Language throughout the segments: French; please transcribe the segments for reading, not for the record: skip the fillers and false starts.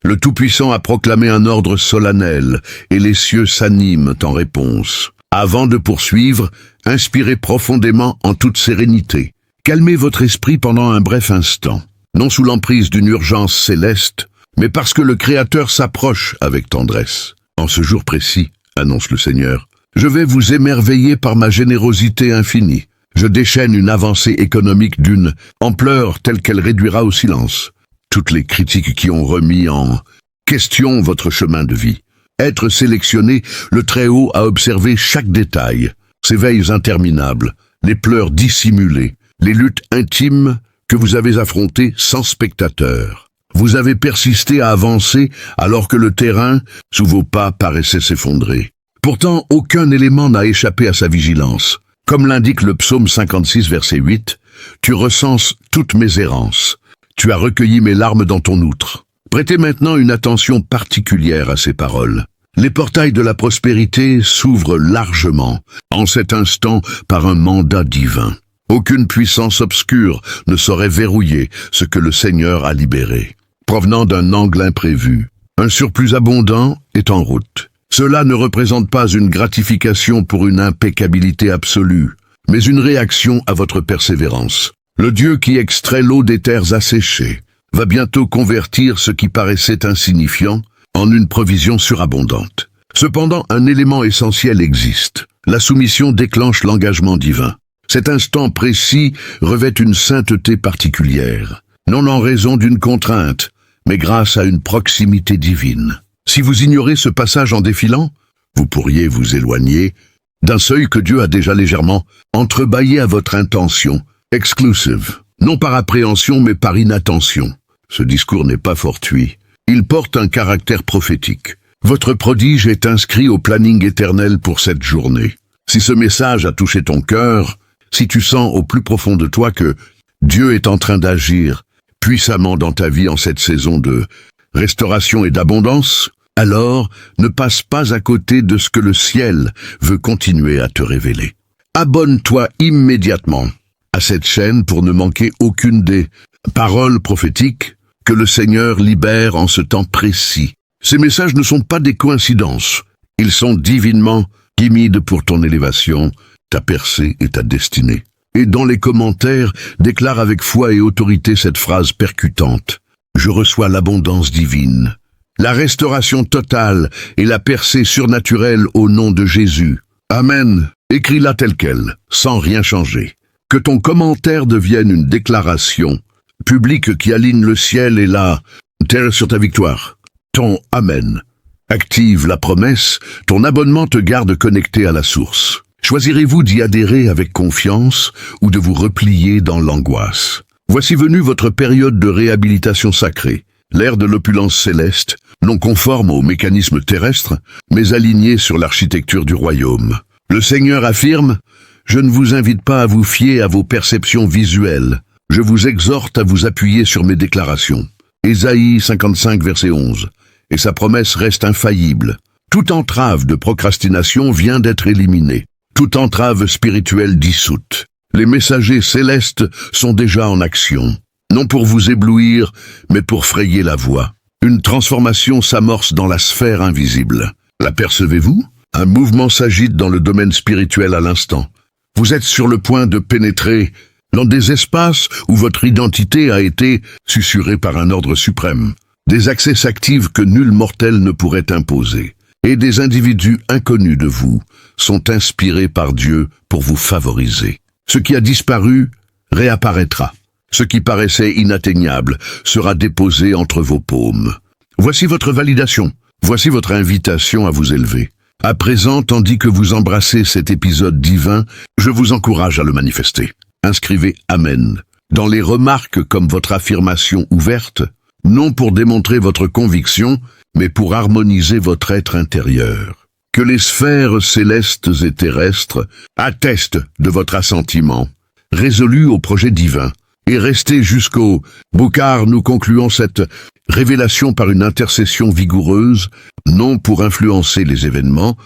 Le Tout-Puissant a proclamé un ordre solennel, et les cieux s'animent en réponse. Avant de poursuivre, inspirez profondément en toute sérénité. Calmez votre esprit pendant un bref instant, non sous l'emprise d'une urgence céleste, mais parce que le Créateur s'approche avec tendresse. En ce jour précis, annonce le Seigneur, je vais vous émerveiller par ma générosité infinie. Je déchaîne une avancée économique d'une ampleur telle qu'elle réduira au silence toutes les critiques qui ont remis en question votre chemin de vie. Être sélectionné, le Très-Haut a observé chaque détail, ces veilles interminables, les pleurs dissimulés, les luttes intimes que vous avez affrontées sans spectateurs. Vous avez persisté à avancer alors que le terrain, sous vos pas, paraissait s'effondrer. Pourtant, aucun élément n'a échappé à sa vigilance. Comme l'indique le psaume 56, verset 8, « Tu recenses toutes mes errances. Tu as recueilli mes larmes dans ton outre. » Prêtez maintenant une attention particulière à ces paroles. Les portails de la prospérité s'ouvrent largement, en cet instant, par un mandat divin. Aucune puissance obscure ne saurait verrouiller ce que le Seigneur a libéré. Provenant d'un angle imprévu, un surplus abondant est en route. Cela ne représente pas une gratification pour une impeccabilité absolue, mais une réaction à votre persévérance. Le Dieu qui extrait l'eau des terres asséchées va bientôt convertir ce qui paraissait insignifiant en une provision surabondante. Cependant, un élément essentiel existe. La soumission déclenche l'engagement divin. Cet instant précis revêt une sainteté particulière, non en raison d'une contrainte, mais grâce à une proximité divine. Si vous ignorez ce passage en défilant, vous pourriez vous éloigner d'un seuil que Dieu a déjà légèrement entrebâillé à votre intention, exclusive, non par appréhension mais par inattention. Ce discours n'est pas fortuit. Il porte un caractère prophétique. Votre prodige est inscrit au planning éternel pour cette journée. Si ce message a touché ton cœur, si tu sens au plus profond de toi que Dieu est en train d'agir puissamment dans ta vie en cette saison de restauration et d'abondance, alors ne passe pas à côté de ce que le ciel veut continuer à te révéler. Abonne-toi immédiatement à cette chaîne pour ne manquer aucune des paroles prophétiques que le Seigneur libère en ce temps précis. Ces messages ne sont pas des coïncidences. Ils sont divinement guides pour ton élévation, ta percée et ta destinée. Et dans les commentaires, déclare avec foi et autorité cette phrase percutante. Je reçois l'abondance divine, la restauration totale et la percée surnaturelle au nom de Jésus. Amen. Écris-la telle quelle, sans rien changer. Que ton commentaire devienne une déclaration publique qui aligne le ciel et la terre sur ta victoire. Ton Amen active la promesse, ton abonnement te garde connecté à la source. Choisirez-vous d'y adhérer avec confiance ou de vous replier dans l'angoisse? Voici venue votre période de réhabilitation sacrée, l'ère de l'opulence céleste, non conforme aux mécanismes terrestres, mais alignée sur l'architecture du royaume. Le Seigneur affirme, « Je ne vous invite pas à vous fier à vos perceptions visuelles. Je vous exhorte à vous appuyer sur mes déclarations. » Ésaïe 55, verset 11. Et sa promesse reste infaillible. Toute entrave de procrastination vient d'être éliminée. Toute entrave spirituelle dissoute. Les messagers célestes sont déjà en action. Non pour vous éblouir, mais pour frayer la voie. Une transformation s'amorce dans la sphère invisible. La percevez-vous? Un mouvement s'agite dans le domaine spirituel à l'instant. Vous êtes sur le point de pénétrer dans des espaces où votre identité a été susurrée par un ordre suprême. Des accès s'activent que nul mortel ne pourrait imposer. Et des individus inconnus de vous sont inspirés par Dieu pour vous favoriser. Ce qui a disparu réapparaîtra. Ce qui paraissait inatteignable sera déposé entre vos paumes. Voici votre validation. Voici votre invitation à vous élever. À présent, tandis que vous embrassez cet épisode divin, je vous encourage à le manifester. Inscrivez Amen dans les remarques comme votre affirmation ouverte, non pour démontrer votre conviction, mais pour harmoniser votre être intérieur. Que les sphères célestes et terrestres attestent de votre assentiment, résolu au projet divin, et restez jusqu'au bout car nous concluons cette révélation par une intercession vigoureuse, non pour influencer les événements,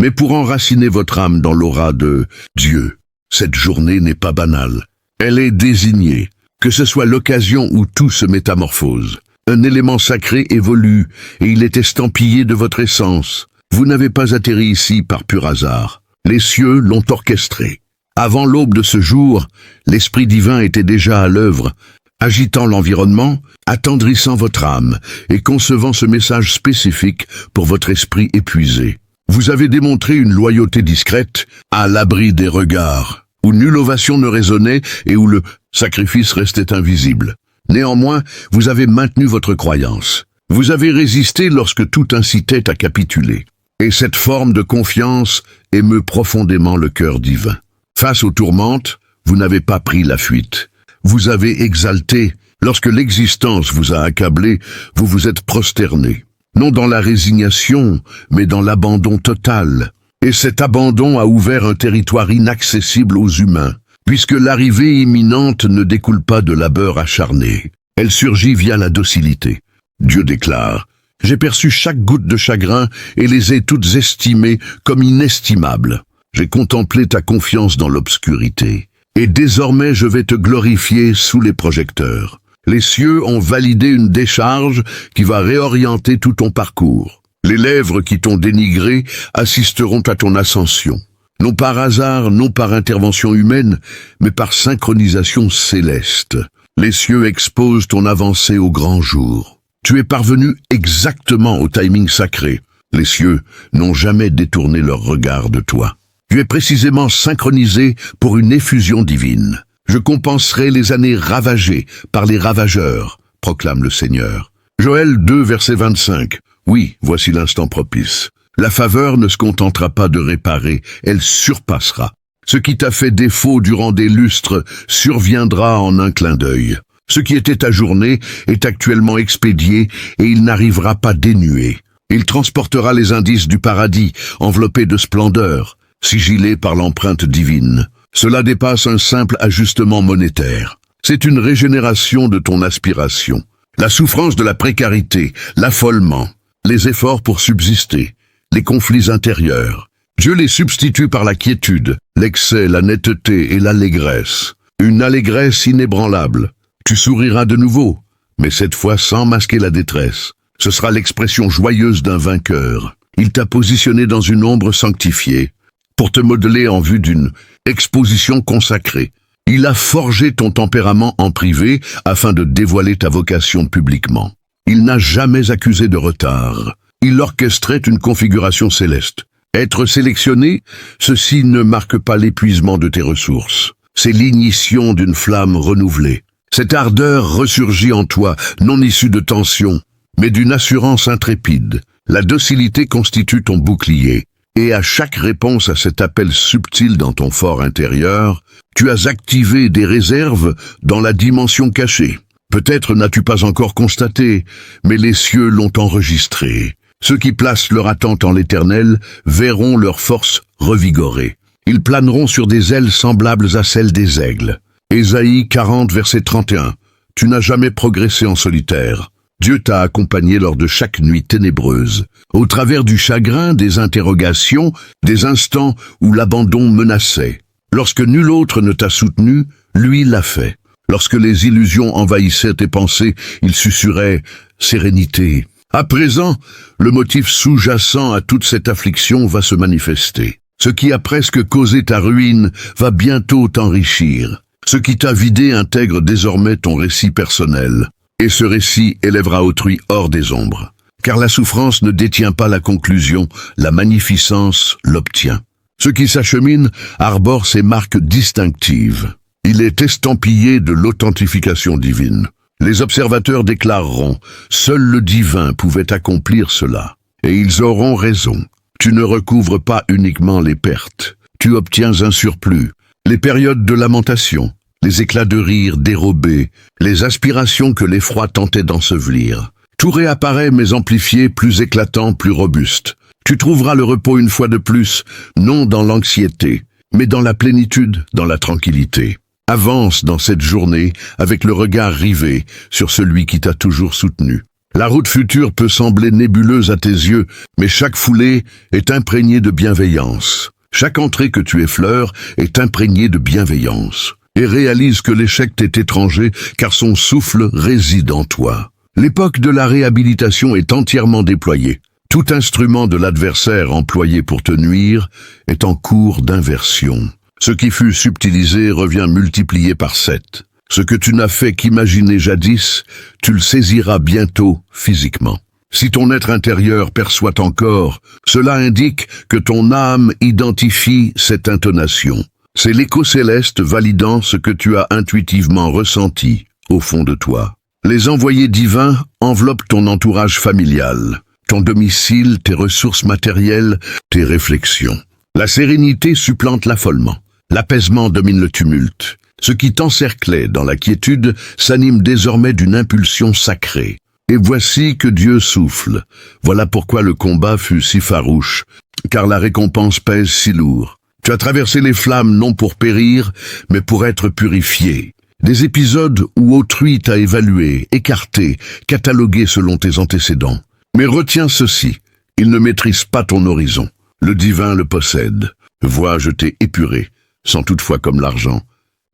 mais pour enraciner votre âme dans l'aura de Dieu. Cette journée n'est pas banale. Elle est désignée, que ce soit l'occasion où tout se métamorphose. Un élément sacré évolue, et il est estampillé de votre essence. Vous n'avez pas atterri ici par pur hasard. Les cieux l'ont orchestré. Avant l'aube de ce jour, l'Esprit divin était déjà à l'œuvre, agitant l'environnement, attendrissant votre âme et concevant ce message spécifique pour votre esprit épuisé. Vous avez démontré une loyauté discrète, à l'abri des regards, où nulle ovation ne résonnait et où le sacrifice restait invisible. Néanmoins, vous avez maintenu votre croyance. Vous avez résisté lorsque tout incitait à capituler. Et cette forme de confiance émeut profondément le cœur divin. Face aux tourmentes, vous n'avez pas pris la fuite. Vous avez exalté. Lorsque l'existence vous a accablé, vous vous êtes prosterné. Non dans la résignation, mais dans l'abandon total. Et cet abandon a ouvert un territoire inaccessible aux humains, puisque l'arrivée imminente ne découle pas de labeur acharné. Elle surgit via la docilité. Dieu déclare: « J'ai perçu chaque goutte de chagrin et les ai toutes estimées comme inestimables. J'ai contemplé ta confiance dans l'obscurité. Et désormais je vais te glorifier sous les projecteurs. Les cieux ont validé une décharge qui va réorienter tout ton parcours. Les lèvres qui t'ont dénigré assisteront à ton ascension. Non par hasard, non par intervention humaine, mais par synchronisation céleste. Les cieux exposent ton avancée au grand jour. Tu es parvenu exactement au timing sacré. Les cieux n'ont jamais détourné leur regard de toi. Tu es précisément synchronisé pour une effusion divine. Je compenserai les années ravagées par les ravageurs, proclame le Seigneur. Joël 2, verset 25. Oui, voici l'instant propice. La faveur ne se contentera pas de réparer, elle surpassera. Ce qui t'a fait défaut durant des lustres surviendra en un clin d'œil. Ce qui était ajourné est actuellement expédié et il n'arrivera pas dénué. Il transportera les indices du paradis, enveloppés de splendeur, sigillés par l'empreinte divine. Cela dépasse un simple ajustement monétaire. C'est une régénération de ton aspiration. La souffrance de la précarité, l'affolement, les efforts pour subsister, les conflits intérieurs. Dieu les substitue par la quiétude, l'excès, la netteté et l'allégresse. Une allégresse inébranlable. Tu souriras de nouveau, mais cette fois sans masquer la détresse. Ce sera l'expression joyeuse d'un vainqueur. Il t'a positionné dans une ombre sanctifiée, pour te modeler en vue d'une exposition consacrée. Il a forgé ton tempérament en privé afin de dévoiler ta vocation publiquement. Il n'a jamais accusé de retard. Il orchestrait une configuration céleste. Être sélectionné, ceci ne marque pas l'épuisement de tes ressources. C'est l'ignition d'une flamme renouvelée. Cette ardeur ressurgit en toi, non issue de tension, mais d'une assurance intrépide. La docilité constitue ton bouclier. Et à chaque réponse à cet appel subtil dans ton fort intérieur, tu as activé des réserves dans la dimension cachée. Peut-être n'as-tu pas encore constaté, mais les cieux l'ont enregistré. Ceux qui placent leur attente en l'Éternel verront leur force revigorée. Ils planeront sur des ailes semblables à celles des aigles. Ésaïe 40, verset 31. Tu n'as jamais progressé en solitaire. Dieu t'a accompagné lors de chaque nuit ténébreuse, au travers du chagrin, des interrogations, des instants où l'abandon menaçait. Lorsque nul autre ne t'a soutenu, lui l'a fait. Lorsque les illusions envahissaient tes pensées, il susurrait « sérénité ». À présent, le motif sous-jacent à toute cette affliction va se manifester. Ce qui a presque causé ta ruine va bientôt t'enrichir. Ce qui t'a vidé intègre désormais ton récit personnel. Et ce récit élèvera autrui hors des ombres. Car la souffrance ne détient pas la conclusion, la magnificence l'obtient. Ce qui s'achemine arbore ses marques distinctives. Il est estampillé de l'authentification divine. Les observateurs déclareront « Seul le divin pouvait accomplir cela ». Et ils auront raison. Tu ne recouvres pas uniquement les pertes. Tu obtiens un surplus. Les périodes de lamentation, les éclats de rire dérobés, les aspirations que l'effroi tentait d'ensevelir. Tout réapparaît mais amplifié, plus éclatant, plus robuste. Tu trouveras le repos une fois de plus, non dans l'anxiété, mais dans la plénitude, dans la tranquillité. Avance dans cette journée avec le regard rivé sur celui qui t'a toujours soutenu. La route future peut sembler nébuleuse à tes yeux, mais chaque foulée est imprégnée de bienveillance. Chaque entrée que tu effleures est imprégnée de bienveillance. Et réalise que l'échec t'est étranger car son souffle réside en toi. L'époque de la réhabilitation est entièrement déployée. Tout instrument de l'adversaire employé pour te nuire est en cours d'inversion. Ce qui fut subtilisé revient multiplié par 7. Ce que tu n'as fait qu'imaginer jadis, tu le saisiras bientôt physiquement. Si ton être intérieur perçoit encore, cela indique que ton âme identifie cette intonation. C'est l'écho céleste validant ce que tu as intuitivement ressenti au fond de toi. Les envoyés divins enveloppent ton entourage familial, ton domicile, tes ressources matérielles, tes réflexions. La sérénité supplante l'affolement. L'apaisement domine le tumulte. Ce qui t'encerclait dans la quiétude s'anime désormais d'une impulsion sacrée. Et voici que Dieu souffle. Voilà pourquoi le combat fut si farouche, car la récompense pèse si lourd. Tu as traversé les flammes non pour périr, mais pour être purifié. Des épisodes où autrui t'a évalué, écarté, catalogué selon tes antécédents. Mais retiens ceci, il ne maîtrise pas ton horizon. Le divin le possède. Vois, je t'ai épuré, sans toutefois comme l'argent.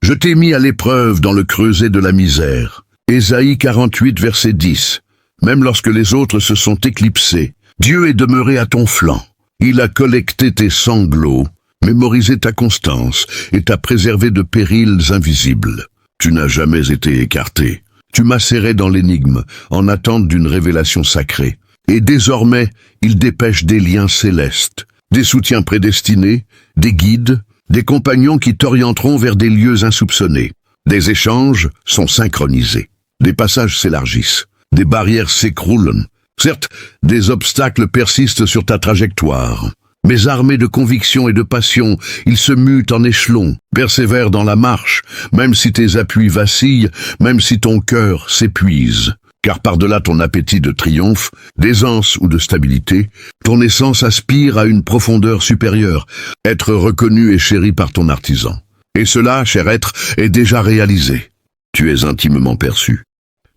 Je t'ai mis à l'épreuve dans le creuset de la misère. Ésaïe 48, verset 10. Même lorsque les autres se sont éclipsés, Dieu est demeuré à ton flanc. Il a collecté tes sanglots, mémorisé ta constance et t'a préservé de périls invisibles. Tu n'as jamais été écarté. Tu macérais dans l'énigme, en attente d'une révélation sacrée. Et désormais, il dépêche des liens célestes, des soutiens prédestinés, des guides, des compagnons qui t'orienteront vers des lieux insoupçonnés. Des échanges sont synchronisés. Des passages s'élargissent. Des barrières s'écroulent. Certes, des obstacles persistent sur ta trajectoire. Mais armés de conviction et de passion, ils se mutent en échelons, persévèrent dans la marche, même si tes appuis vacillent, même si ton cœur s'épuise. Car par-delà ton appétit de triomphe, d'aisance ou de stabilité, ton essence aspire à une profondeur supérieure, être reconnu et chéri par ton artisan. Et cela, cher être, est déjà réalisé. Tu es intimement perçu.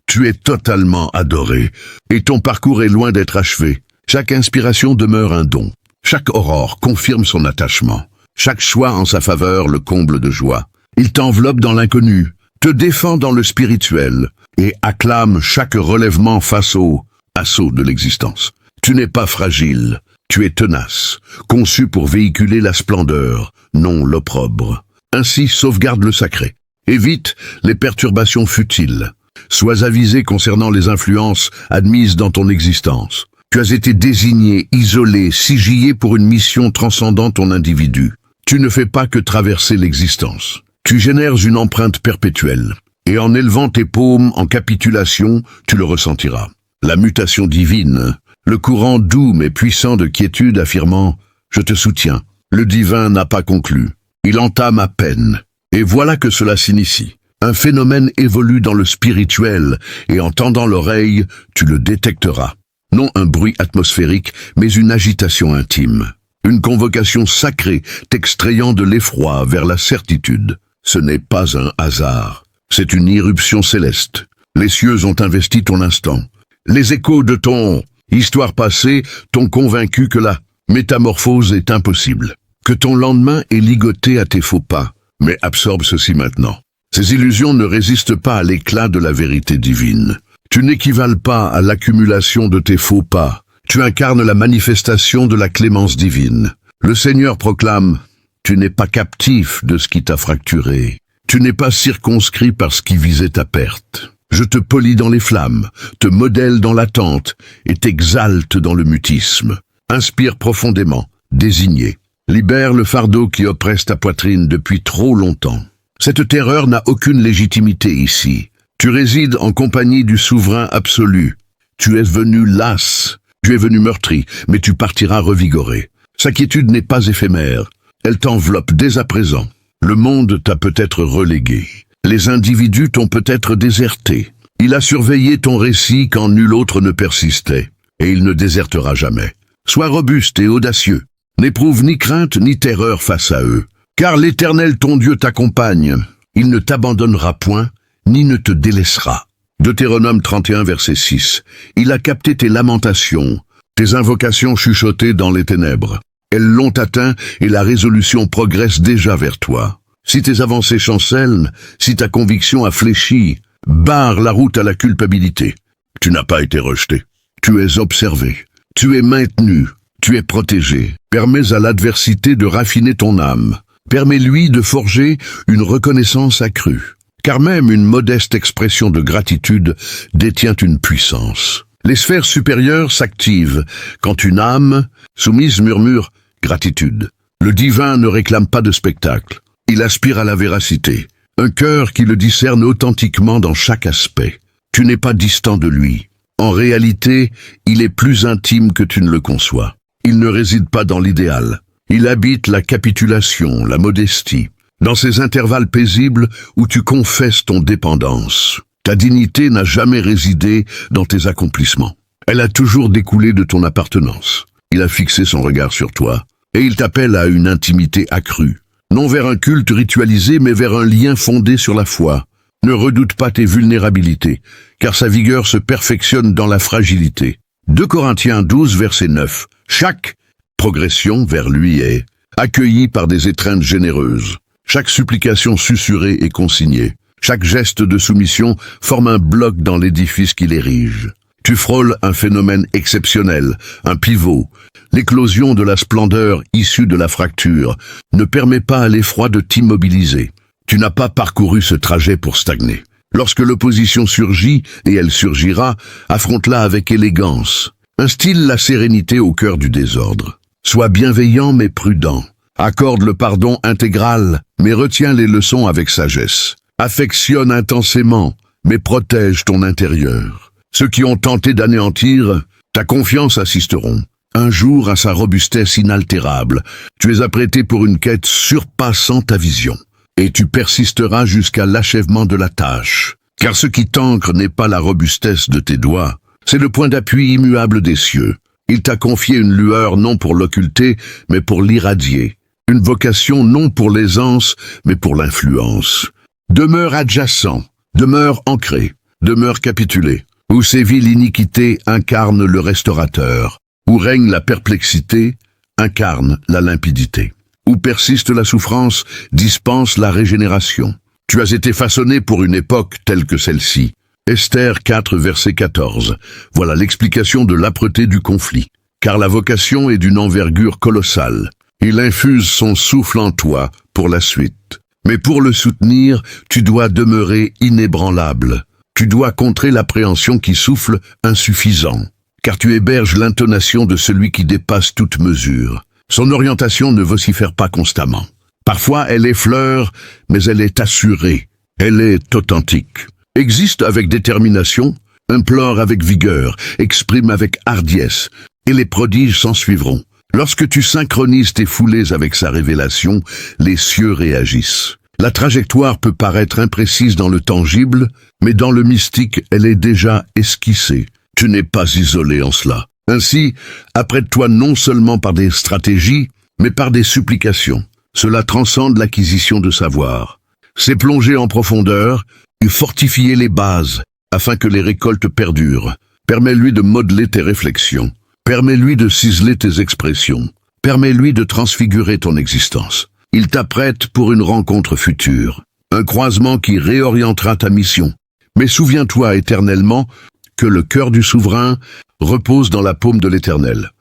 Tu es totalement adoré, et ton parcours est loin d'être achevé. Chaque inspiration demeure un don. Chaque aurore confirme son attachement. Chaque choix en sa faveur le comble de joie. Il t'enveloppe dans l'inconnu, te défend dans le spirituel, et acclame chaque relèvement face au assaut de l'existence. Tu n'es pas fragile, tu es tenace, conçu pour véhiculer la splendeur, non l'opprobre. Ainsi sauvegarde le sacré. Évite les perturbations futiles. Sois avisé concernant les influences admises dans ton existence. Tu as été désigné, isolé, sigillé pour une mission transcendant ton individu. Tu ne fais pas que traverser l'existence. Tu génères une empreinte perpétuelle. Et en élevant tes paumes en capitulation, tu le ressentiras. La mutation divine, le courant doux mais puissant de quiétude affirmant « Je te soutiens ». Le divin n'a pas conclu. Il entame à peine. Et voilà que cela s'initie. Un phénomène évolue dans le spirituel, et en tendant l'oreille, tu le détecteras. Non un bruit atmosphérique, mais une agitation intime. Une convocation sacrée t'extrayant de l'effroi vers la certitude. Ce n'est pas un hasard. C'est une irruption céleste. Les cieux ont investi ton instant. Les échos de ton histoire passée t'ont convaincu que la métamorphose est impossible. Que ton lendemain est ligoté à tes faux pas. Mais absorbe ceci maintenant. Ces illusions ne résistent pas à l'éclat de la vérité divine. Tu n'équivales pas à l'accumulation de tes faux pas. Tu incarnes la manifestation de la clémence divine. Le Seigneur proclame « Tu n'es pas captif de ce qui t'a fracturé. Tu n'es pas circonscrit par ce qui visait ta perte. Je te polis dans les flammes, te modèle dans l'attente et t'exalte dans le mutisme. Inspire profondément, désigné. Libère le fardeau qui oppresse ta poitrine depuis trop longtemps. Cette terreur n'a aucune légitimité ici. Tu résides en compagnie du souverain absolu. Tu es venu las, tu es venu meurtri, mais tu partiras revigoré. Sa quiétude n'est pas éphémère. Elle t'enveloppe dès à présent. Le monde t'a peut-être relégué. Les individus t'ont peut-être déserté. Il a surveillé ton récit quand nul autre ne persistait. Et il ne désertera jamais. Sois robuste et audacieux. N'éprouve ni crainte ni terreur face à eux. Car l'Éternel ton Dieu t'accompagne. Il ne t'abandonnera point, ni ne te délaissera. Deutéronome 31, verset 6. Il a capté tes lamentations, tes invocations chuchotées dans les ténèbres. Elles l'ont atteint et la résolution progresse déjà vers toi. Si tes avancées chancellent, si ta conviction a fléchi, barre la route à la culpabilité. Tu n'as pas été rejeté. Tu es observé. Tu es maintenu. Tu es protégé. Permets à l'adversité de raffiner ton âme. Permets-lui de forger une reconnaissance accrue. Car même une modeste expression de gratitude détient une puissance. Les sphères supérieures s'activent quand une âme soumise murmure « gratitude ». Le divin ne réclame pas de spectacle. Il aspire à la véracité. Un cœur qui le discerne authentiquement dans chaque aspect. Tu n'es pas distant de lui. En réalité, il est plus intime que tu ne le conçois. Il ne réside pas dans l'idéal. Il habite la capitulation, la modestie. Dans ces intervalles paisibles où tu confesses ton dépendance. Ta dignité n'a jamais résidé dans tes accomplissements. Elle a toujours découlé de ton appartenance. Il a fixé son regard sur toi, et il t'appelle à une intimité accrue. Non vers un culte ritualisé, mais vers un lien fondé sur la foi. Ne redoute pas tes vulnérabilités, car sa vigueur se perfectionne dans la fragilité. 2 Corinthiens 12, verset 9. Chaque progression vers lui est accueillie par des étreintes généreuses. Chaque supplication susurrée est consignée. Chaque geste de soumission forme un bloc dans l'édifice qui l'érige. Tu frôles un phénomène exceptionnel, un pivot. L'éclosion de la splendeur issue de la fracture ne permet pas à l'effroi de t'immobiliser. Tu n'as pas parcouru ce trajet pour stagner. Lorsque l'opposition surgit, et elle surgira, affronte-la avec élégance. Instille la sérénité au cœur du désordre. Sois bienveillant mais prudent. Accorde le pardon intégral, mais retiens les leçons avec sagesse. Affectionne intensément, mais protège ton intérieur. Ceux qui ont tenté d'anéantir ta confiance assisteront. Un jour à sa robustesse inaltérable, tu es apprêté pour une quête surpassant ta vision. Et tu persisteras jusqu'à l'achèvement de la tâche. Car ce qui t'ancre n'est pas la robustesse de tes doigts, c'est le point d'appui immuable des cieux. Il t'a confié une lueur non pour l'occulter, mais pour l'irradier. Une vocation non pour l'aisance, mais pour l'influence. Demeure adjacent, demeure ancré, demeure capitulé. Où sévit l'iniquité, incarne le restaurateur. Où règne la perplexité, incarne la limpidité. Où persiste la souffrance, dispense la régénération. Tu as été façonné pour une époque telle que celle-ci. Esther 4, verset 14. Voilà l'explication de l'âpreté du conflit. Car la vocation est d'une envergure colossale. Il infuse son souffle en toi pour la suite. Mais pour le soutenir, tu dois demeurer inébranlable. Tu dois contrer l'appréhension qui souffle insuffisant. Car tu héberges l'intonation de celui qui dépasse toute mesure. Son orientation ne vocifère pas constamment. Parfois, elle effleure, mais elle est assurée. Elle est authentique. Existe avec détermination, implore avec vigueur, exprime avec hardiesse, et les prodiges s'en suivront. Lorsque tu synchronises tes foulées avec sa révélation, les cieux réagissent. La trajectoire peut paraître imprécise dans le tangible, mais dans le mystique, elle est déjà esquissée. Tu n'es pas isolé en cela. Ainsi, apprête-toi non seulement par des stratégies, mais par des supplications. Cela transcende l'acquisition de savoir. C'est plonger en profondeur et fortifier les bases, afin que les récoltes perdurent. Permets-lui de modeler tes réflexions. Permets-lui de ciseler tes expressions. Permets-lui de transfigurer ton existence. Il t'apprête pour une rencontre future, un croisement qui réorientera ta mission. Mais souviens-toi éternellement que le cœur du souverain repose dans la paume de l'Éternel.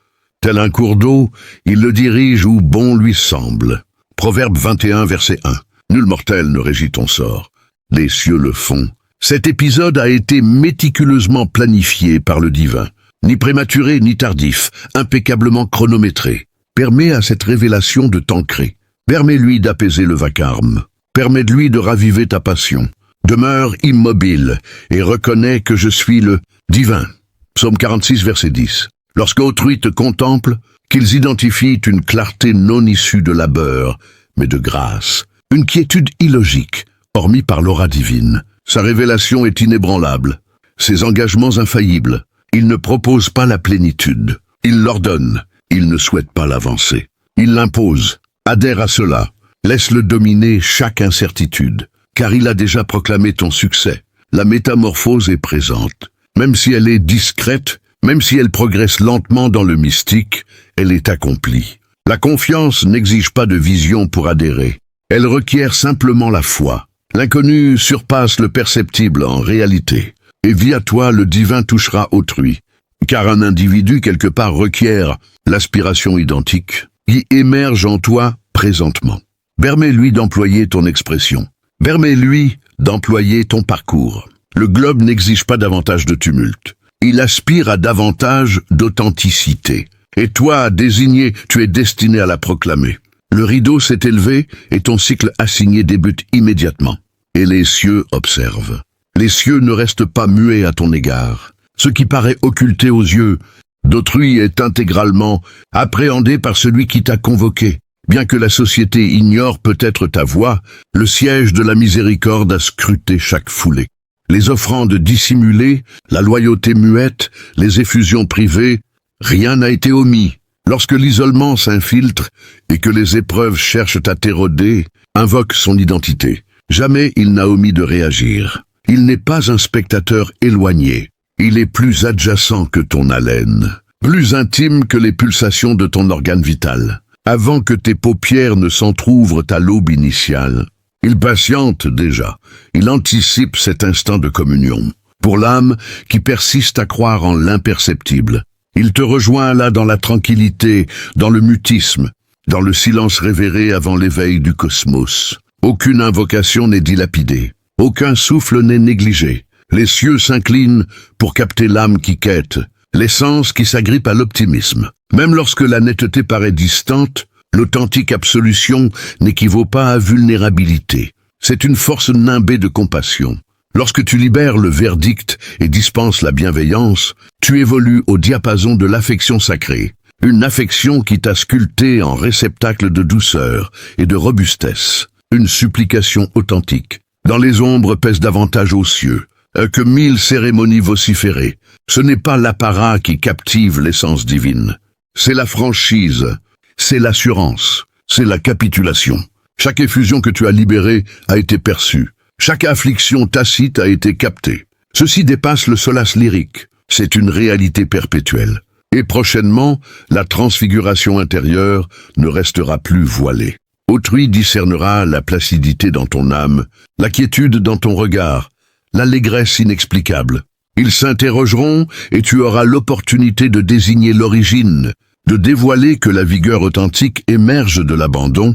Tel un cours d'eau, il le dirige où bon lui semble. Proverbe 21, verset 1. Nul mortel ne régit ton sort. Les cieux le font. Cet épisode a été méticuleusement planifié par le divin. Ni prématuré ni tardif, impeccablement chronométré. Permets à cette révélation de t'ancrer. Permets-lui d'apaiser le vacarme. Permets-lui de raviver ta passion. Demeure immobile et reconnais que je suis le divin. Psaume 46, verset 10. Lorsqu'autrui te contemple, qu'ils identifient une clarté non issue de labeur, mais de grâce. Une quiétude illogique, hormis par l'aura divine. Sa révélation est inébranlable. Ses engagements infaillibles. Il ne propose pas la plénitude. Il l'ordonne. Il ne souhaite pas l'avancée. Il l'impose. Adhère à cela. Laisse-le dominer chaque incertitude. Car il a déjà proclamé ton succès. La métamorphose est présente. Même si elle est discrète, même si elle progresse lentement dans le mystique, elle est accomplie. La confiance n'exige pas de vision pour adhérer. Elle requiert simplement la foi. L'inconnu surpasse le perceptible en réalité. et via toi le divin touchera autrui. Car un individu quelque part requiert l'aspiration identique qui émerge en toi présentement. Permets-lui d'employer ton expression. Permets-lui d'employer ton parcours. Le globe n'exige pas davantage de tumulte. Il aspire à davantage d'authenticité. Et toi, désigné, tu es destiné à la proclamer. Le rideau s'est élevé et ton cycle assigné débute immédiatement. Et les cieux observent. Les cieux ne restent pas muets à ton égard. Ce qui paraît occulté aux yeux d'autrui est intégralement appréhendé par celui qui t'a convoqué. Bien que la société ignore peut-être ta voix, le siège de la miséricorde a scruté chaque foulée. Les offrandes dissimulées, la loyauté muette, les effusions privées, rien n'a été omis. Lorsque l'isolement s'infiltre et que les épreuves cherchent à t'éroder, invoque son identité. Jamais il n'a omis de réagir. Il n'est pas un spectateur éloigné. Il est plus adjacent que ton haleine, plus intime que les pulsations de ton organe vital. Avant que tes paupières ne s'entr'ouvrent à l'aube initiale, il patiente déjà, il anticipe cet instant de communion. Pour l'âme qui persiste à croire en l'imperceptible, il te rejoint là dans la tranquillité, dans le mutisme, dans le silence révéré avant l'éveil du cosmos. Aucune invocation n'est dilapidée, aucun souffle n'est négligé. Les cieux s'inclinent pour capter l'âme qui quête, l'essence qui s'agrippe à l'optimisme. Même lorsque la netteté paraît distante, l'authentique absolution n'équivaut pas à vulnérabilité. C'est une force nimbée de compassion. Lorsque tu libères le verdict et dispenses la bienveillance, tu évolues au diapason de l'affection sacrée. Une affection qui t'a sculpté en réceptacle de douceur et de robustesse. Une supplication authentique. Dans les ombres pèse davantage aux cieux que 1000 cérémonies vociférées. Ce n'est pas l'apparat qui captive l'essence divine. C'est la franchise, c'est l'assurance, c'est la capitulation. Chaque effusion que tu as libérée a été perçue. Chaque affliction tacite a été captée. Ceci dépasse le solace lyrique. C'est une réalité perpétuelle. Et prochainement, la transfiguration intérieure ne restera plus voilée. Autrui discernera la placidité dans ton âme, la quiétude dans ton regard, l'allégresse inexplicable. Ils s'interrogeront et tu auras l'opportunité de désigner l'origine, de dévoiler que la vigueur authentique émerge de l'abandon,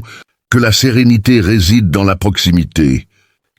que la sérénité réside dans la proximité,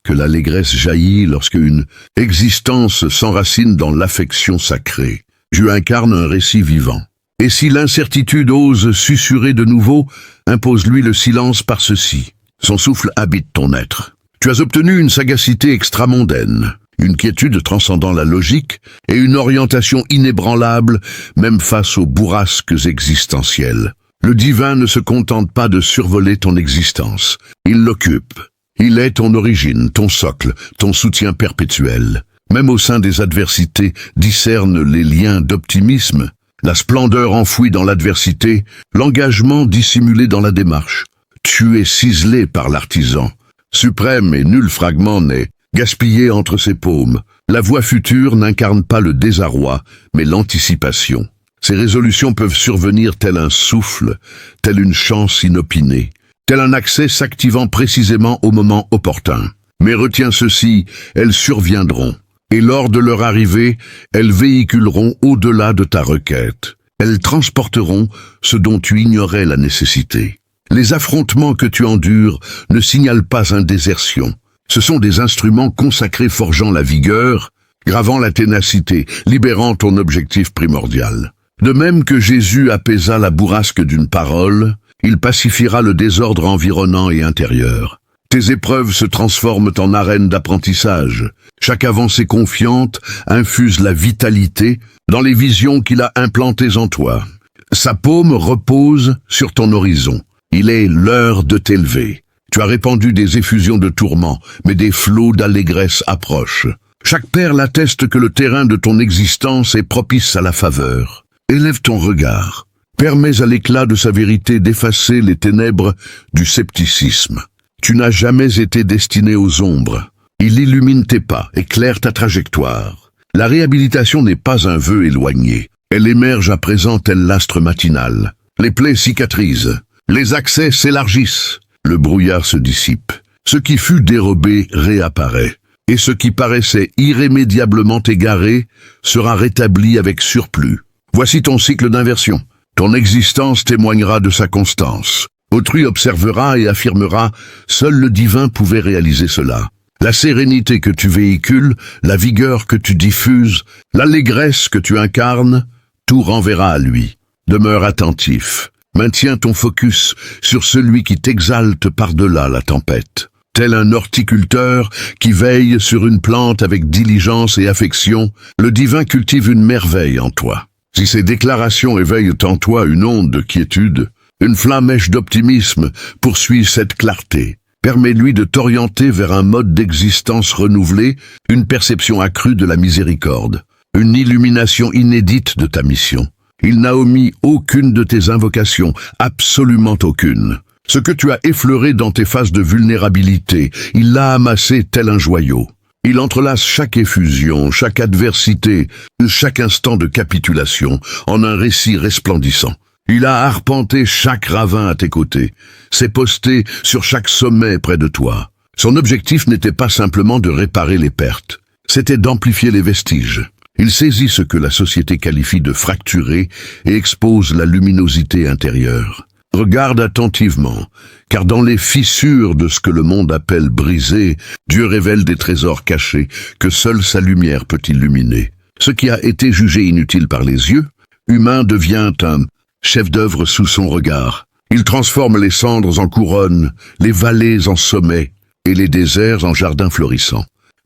que l'allégresse jaillit lorsque une existence s'enracine dans l'affection sacrée. Tu incarnes un récit vivant. Et si l'incertitude ose susurrer de nouveau, impose-lui le silence par ceci. Son souffle habite ton être. Tu as obtenu une sagacité extramondaine, une quiétude transcendant la logique et une orientation inébranlable, même face aux bourrasques existentielles. Le divin ne se contente pas de survoler ton existence. Il l'occupe. Il est ton origine, ton socle, ton soutien perpétuel. Même au sein des adversités, discerne les liens d'optimisme, la splendeur enfouie dans l'adversité, l'engagement dissimulé dans la démarche. Tu es ciselé par l'artisan. Suprême et nul fragment n'est gaspillé entre ses paumes. La voie future n'incarne pas le désarroi, mais l'anticipation. Ces résolutions peuvent survenir tel un souffle, telle une chance inopinée, tel un accès s'activant précisément au moment opportun. Mais retiens ceci, elles surviendront. Et lors de leur arrivée, elles véhiculeront au-delà de ta requête. Elles transporteront ce dont tu ignorais la nécessité. Les affrontements que tu endures ne signalent pas une désertion. Ce sont des instruments consacrés forgeant la vigueur, gravant la ténacité, libérant ton objectif primordial. De même que Jésus apaisa la bourrasque d'une parole, il pacifiera le désordre environnant et intérieur. Tes épreuves se transforment en arène d'apprentissage. Chaque avancée confiante infuse la vitalité dans les visions qu'il a implantées en toi. Sa paume repose sur ton horizon. Il est l'heure de t'élever. Tu as répandu des effusions de tourments, mais des flots d'allégresse approchent. Chaque perle atteste que le terrain de ton existence est propice à la faveur. Élève ton regard. Permets à l'éclat de sa vérité d'effacer les ténèbres du scepticisme. Tu n'as jamais été destiné aux ombres. Il illumine tes pas, éclaire ta trajectoire. La réhabilitation n'est pas un vœu éloigné. Elle émerge à présent tel l'astre matinal. Les plaies cicatrisent. Les accès s'élargissent. Le brouillard se dissipe. Ce qui fut dérobé réapparaît. et ce qui paraissait irrémédiablement égaré sera rétabli avec surplus. Voici ton cycle d'inversion. Ton existence témoignera de sa constance. Autrui observera et affirmera, seul le divin pouvait réaliser cela. La sérénité que tu véhicules, la vigueur que tu diffuses, l'allégresse que tu incarnes, tout renverra à lui. Demeure attentif. Maintiens ton focus sur celui qui t'exalte par-delà la tempête. Tel un horticulteur qui veille sur une plante avec diligence et affection, le divin cultive une merveille en toi. Si ces déclarations éveillent en toi une onde de quiétude, une flammèche d'optimisme poursuit cette clarté. Permets-lui de t'orienter vers un mode d'existence renouvelé, une perception accrue de la miséricorde, une illumination inédite de ta mission. Il n'a omis aucune de tes invocations, absolument aucune. Ce que tu as effleuré dans tes phases de vulnérabilité, il l'a amassé tel un joyau. Il entrelace chaque effusion, chaque adversité, chaque instant de capitulation en un récit resplendissant. Il a arpenté chaque ravin à tes côtés, s'est posté sur chaque sommet près de toi. Son objectif n'était pas simplement de réparer les pertes, c'était d'amplifier les vestiges. Il saisit ce que la société qualifie de fracturé et expose la luminosité intérieure. Regarde attentivement, car dans les fissures de ce que le monde appelle brisé, Dieu révèle des trésors cachés que seule sa lumière peut illuminer. Ce qui a été jugé inutile par les yeux, humain devient un chef-d'œuvre sous son regard. Il transforme les cendres en couronnes, les vallées en sommets et les déserts en jardins florissants.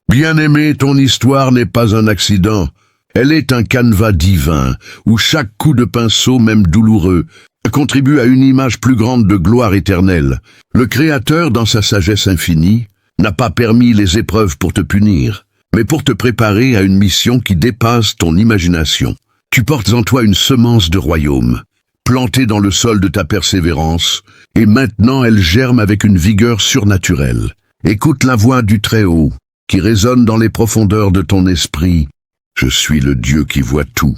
Bien-aimé, ton histoire n'est pas un accident. Elle est un canevas divin, où chaque coup de pinceau, même douloureux, contribue à une image plus grande de gloire éternelle. Le Créateur, dans sa sagesse infinie, n'a pas permis les épreuves pour te punir, mais pour te préparer à une mission qui dépasse ton imagination. Tu portes en toi une semence de royaume, plantée dans le sol de ta persévérance, et maintenant elle germe avec une vigueur surnaturelle. Écoute la voix du Très-Haut, qui résonne dans les profondeurs de ton esprit. Je suis le Dieu qui voit tout,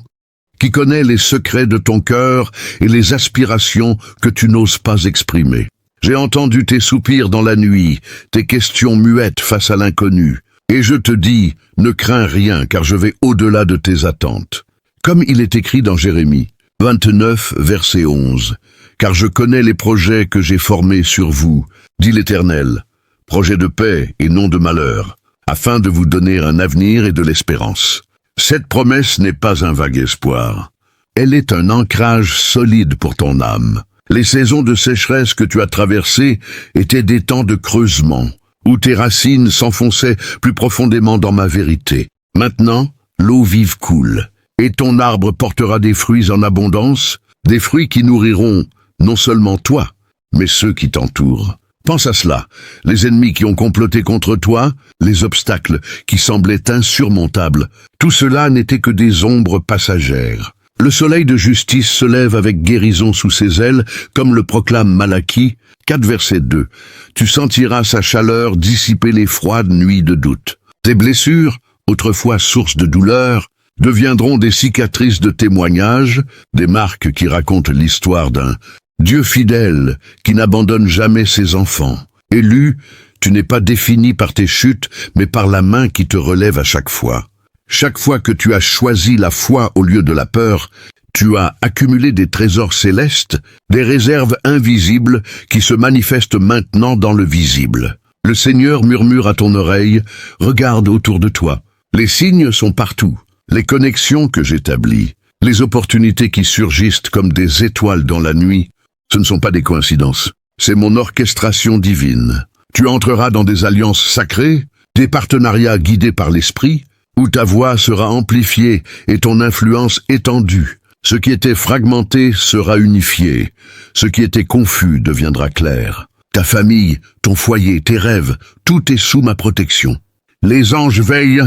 qui connaît les secrets de ton cœur et les aspirations que tu n'oses pas exprimer. J'ai entendu tes soupirs dans la nuit, tes questions muettes face à l'inconnu, et je te dis, ne crains rien, car je vais au-delà de tes attentes. Comme il est écrit dans Jérémie 29, verset 11, « Car je connais les projets que j'ai formés sur vous, dit l'Éternel, projets de paix et non de malheur, afin de vous donner un avenir et de l'espérance. » Cette promesse n'est pas un vague espoir. Elle est un ancrage solide pour ton âme. Les saisons de sécheresse que tu as traversées étaient des temps de creusement, où tes racines s'enfonçaient plus profondément dans ma vérité. Maintenant, l'eau vive coule, et ton arbre portera des fruits en abondance, des fruits qui nourriront non seulement toi, mais ceux qui t'entourent. Pense à cela, les ennemis qui ont comploté contre toi, les obstacles qui semblaient insurmontables, tout cela n'était que des ombres passagères. Le soleil de justice se lève avec guérison sous ses ailes, comme le proclame Malachie, 4 verset 2. Tu sentiras sa chaleur dissiper les froides nuits de doute. Tes blessures, autrefois source de douleur, deviendront des cicatrices de témoignages, des marques qui racontent l'histoire d'un Dieu fidèle, qui n'abandonne jamais ses enfants. Élu, tu n'es pas défini par tes chutes, mais par la main qui te relève à chaque fois. Chaque fois que tu as choisi la foi au lieu de la peur, tu as accumulé des trésors célestes, des réserves invisibles qui se manifestent maintenant dans le visible. Le Seigneur murmure à ton oreille, regarde autour de toi. Les signes sont partout, les connexions que j'établis, les opportunités qui surgissent comme des étoiles dans la nuit. Ce ne sont pas des coïncidences, c'est mon orchestration divine. Tu entreras dans des alliances sacrées, des partenariats guidés par l'esprit, où ta voix sera amplifiée et ton influence étendue. Ce qui était fragmenté sera unifié, ce qui était confus deviendra clair. Ta famille, ton foyer, tes rêves, tout est sous ma protection. Les anges veillent,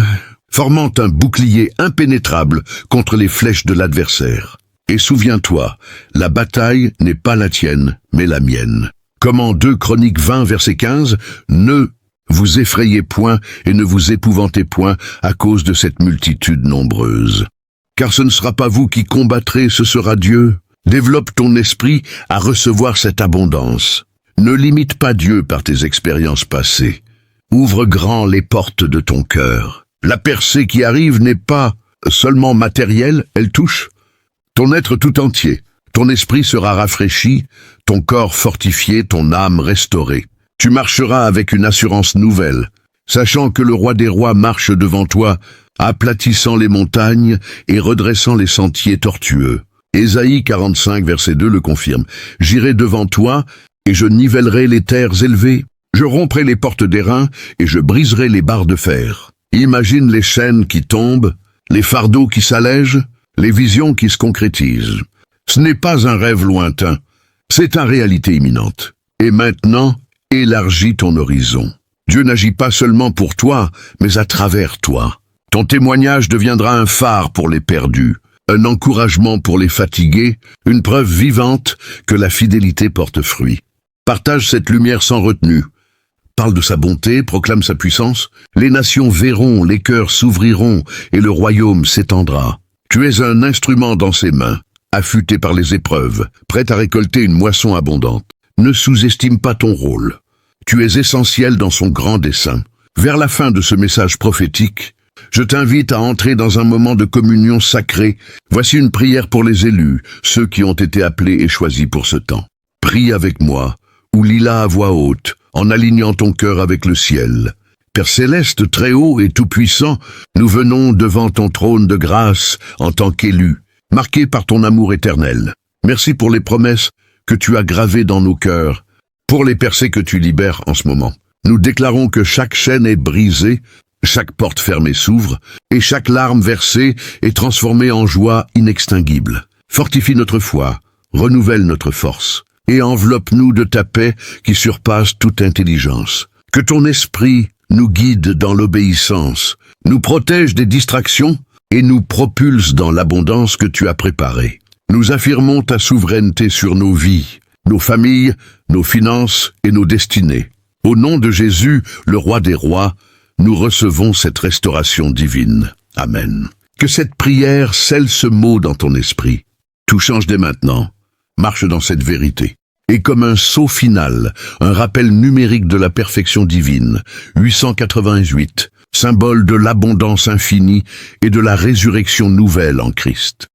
formant un bouclier impénétrable contre les flèches de l'adversaire. Et souviens-toi, la bataille n'est pas la tienne, mais la mienne. Comme en 2 Chroniques 20, verset 15, « Ne vous effrayez point et ne vous épouvantez point à cause de cette multitude nombreuse. Car ce ne sera pas vous qui combattrez, ce sera Dieu. Développe ton esprit à recevoir cette abondance. Ne limite pas Dieu par tes expériences passées. Ouvre grand les portes de ton cœur. La percée qui arrive n'est pas seulement matérielle, elle touche ton être tout entier. Ton esprit sera rafraîchi, ton corps fortifié, ton âme restaurée. Tu marcheras avec une assurance nouvelle, sachant que le roi des rois marche devant toi, aplatissant les montagnes et redressant les sentiers tortueux. Ésaïe 45, verset 2 le confirme. J'irai devant toi, et je nivellerai les terres élevées. Je romprai les portes d'airain, et je briserai les barres de fer. Imagine les chaînes qui tombent, les fardeaux qui s'allègent, les visions qui se concrétisent. Ce n'est pas un rêve lointain, c'est une réalité imminente. Et maintenant, élargis ton horizon. Dieu n'agit pas seulement pour toi, mais à travers toi. Ton témoignage deviendra un phare pour les perdus, un encouragement pour les fatigués, une preuve vivante que la fidélité porte fruit. Partage cette lumière sans retenue. Parle de sa bonté, proclame sa puissance. Les nations verront, les cœurs s'ouvriront et le royaume s'étendra. Tu es un instrument dans ses mains, affûté par les épreuves, prêt à récolter une moisson abondante. Ne sous-estime pas ton rôle. Tu es essentiel dans son grand dessein. Vers la fin de ce message prophétique, je t'invite à entrer dans un moment de communion sacrée. Voici une prière pour les élus, ceux qui ont été appelés et choisis pour ce temps. Prie avec moi, ou lis-la à voix haute, en alignant ton cœur avec le ciel. Père céleste, très haut et tout-puissant, nous venons devant ton trône de grâce en tant qu'élus, marqués par ton amour éternel. Merci pour les promesses que tu as gravées dans nos cœurs, pour les percées que tu libères en ce moment. Nous déclarons que chaque chaîne est brisée, chaque porte fermée s'ouvre, et chaque larme versée est transformée en joie inextinguible. Fortifie notre foi, renouvelle notre force, et enveloppe-nous de ta paix qui surpasse toute intelligence. Que ton esprit nous guide dans l'obéissance, nous protège des distractions et nous propulse dans l'abondance que tu as préparée. Nous affirmons ta souveraineté sur nos vies, nos familles, nos finances et nos destinées. Au nom de Jésus, le roi des rois, nous recevons cette restauration divine. Amen. Que cette prière scelle ce mot dans ton esprit. Tout change dès maintenant. Marche dans cette vérité. Et comme un sceau final, un rappel numérique de la perfection divine, 888, symbole de l'abondance infinie et de la résurrection nouvelle en Christ.